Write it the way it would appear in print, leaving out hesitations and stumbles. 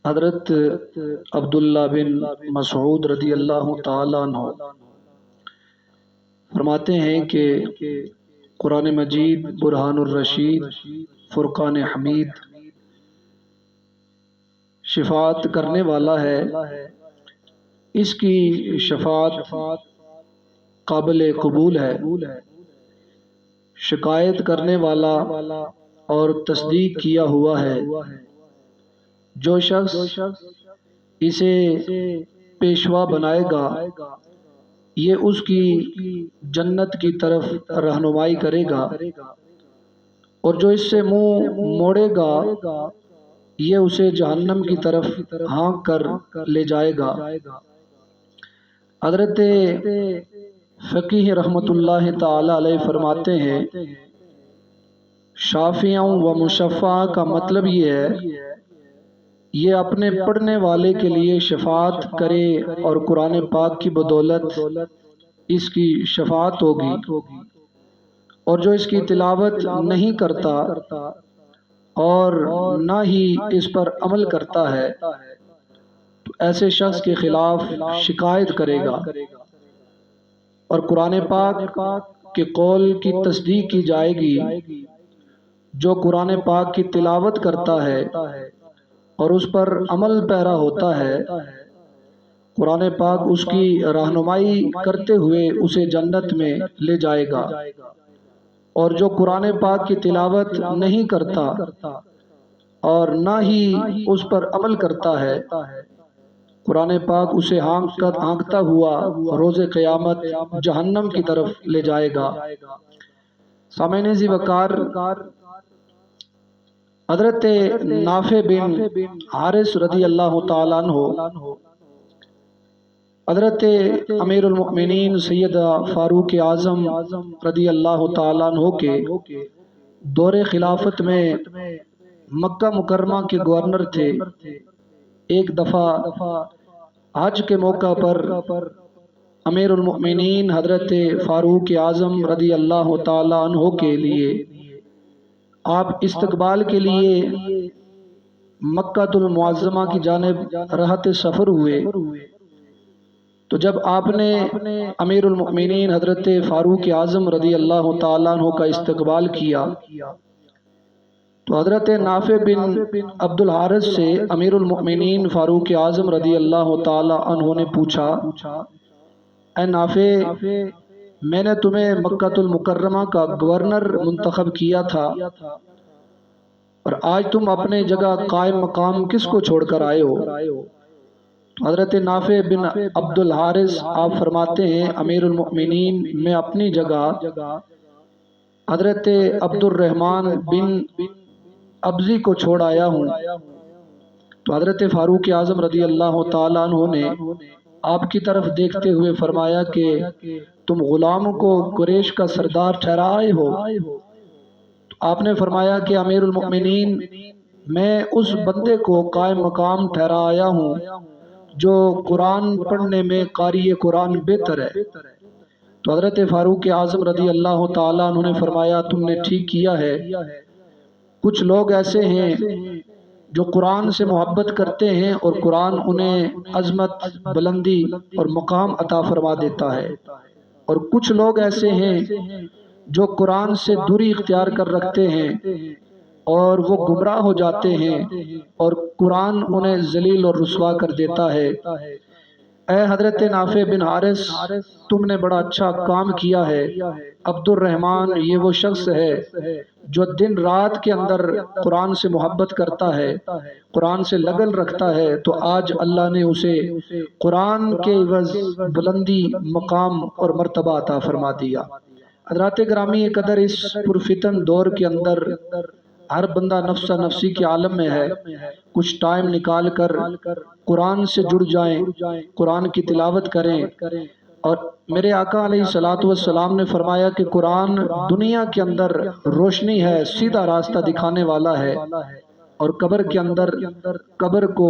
حضرت عبداللہ بن مسعود رضی اللہ تعالیٰ عنہ فرماتے ہیں کہ قرآن مجید برہان الرشید فرقان حمید شفاعت کرنے والا ہے، اس کی شفاعت قابل قبول ہے۔ شکایت کرنے والا اور تصدیق کیا ہوا ہے، جو شخص اسے پیشوا بنائے گا یہ اس کی جنت کی طرف رہنمائی کرے گا، اور جو اس سے منہ موڑے گا یہ اسے جہنم کی طرف ہانک کر لے جائے گا۔ حضرت فقیہ رحمۃ اللہ تعالی علیہ فرماتے ہیں شافع و مشفع کا مطلب یہ ہے یہ اپنے پڑھنے والے کے لیے شفاعت کرے اور قرآن پاک کی بدولت اس کی شفاعت ہوگی، اور جو اس کی تلاوت نہیں کرتا اور نہ ہی اس پر عمل کرتا ہے تو ایسے شخص کے خلاف شکایت کرے گا، اور قرآن پاک کے قول کی تصدیق کی جائے گی۔ جو قرآن پاک کی تلاوت کرتا ہے اور اس پر عمل پیرا ہوتا ہے، قرآن پاک اس کی رہنمائی کرتے ہوئے اسے جنت میں لے جائے گا، اور جو قرآن پاک کی تلاوت نہیں کرتا اور نہ ہی اس پر عمل کرتا ہے قرآن پاک اسے ہانکتا ہوا روز قیامت جہنم کی طرف لے جائے گا۔ سامعین ذی وقار، حضرت نافع بن حارث رضی اللہ تعالیٰ عنہ حضرت امیر المؤمنین سید فاروق اعظم رضی اللہ تعالیٰ عنہ کے دور خلافت میں مکہ مکرمہ کے گورنر تھے۔ ایک دفعہ حج کے موقع پر امیر المؤمنین حضرت فاروق اعظم رضی اللہ تعالیٰ عنہ کے لیے آپ استقبال کے لیے مکہ المعظمہ کی جانب رہت سفر ہوئے، تو جب آپ نے امیر المؤمنین حضرت فاروق اعظم رضی اللہ تعالیٰ عنہ کا استقبال کیا تو حضرت نافع بن عبد الحارث سے امیر المؤمنین فاروق اعظم رضی اللہ تعالیٰ عنہ نے پوچھا، اے نافع، میں نے تمہیں مکہ المکرمہ کا گورنر منتخب کیا تھا، اور آج تم اپنے جگہ قائم مقام کس کو چھوڑ کر آئے ہو؟ حضرت نافع بن عبد الحارث آپ فرماتے ہیں امیر المؤمنین میں اپنی جگہ حضرت عبد الرحمن بن ابزی کو چھوڑ آیا ہوں۔ تو حضرت فاروق اعظم رضی اللہ تعالیٰ عنہ نے آپ کی طرف دیکھتے ہوئے فرمایا کہ تم غلام کو قریش کا سردار ٹھہرائے ہو؟ آپ نے فرمایا کہ امیر المؤمنین میں اس بندے کو قائم مقام ٹھہرایا ہوں جو قرآن پڑھنے میں قاری قرآن بہتر ہے۔ تو حضرت فاروق اعظم رضی اللہ تعالیٰ عنہ نے فرمایا تم نے ٹھیک کیا ہے، کچھ لوگ ایسے ہیں جو قرآن سے محبت کرتے ہیں اور قرآن انہیں عظمت، بلندی اور مقام عطا فرما دیتا ہے، اور کچھ لوگ ایسے ہیں جو قرآن سے دوری اختیار کر رکھتے ہیں اور وہ گمراہ ہو جاتے ہیں اور قرآن انہیں ذلیل اور رسوا کر دیتا ہے۔ اے حضرت نافع بن حارث، تم نے بڑا اچھا کام کیا ہے۔ عبد الرحمن یہ وہ شخص ہے جو دن رات کے اندر قرآن سے محبت کرتا ہے، قرآن سے لگن رکھتا ہے، تو آج اللہ نے اسے قرآن کے عوض بلندی، مقام اور مرتبہ عطا فرما دیا۔ حضرات گرامی قدر، اس پرفتن دور کے اندر ہر بندہ نفسہ نفسی کے عالم میں ہے، کچھ ٹائم نکال کر قرآن سے جڑ جائیں، قرآن کی تلاوت کریں، اور میرے آقا علیہ الصلوۃ والسلام نے فرمایا کہ قرآن دنیا کے اندر روشنی ہے، سیدھا راستہ دکھانے والا ہے، اور قبر کے اندر قبر کو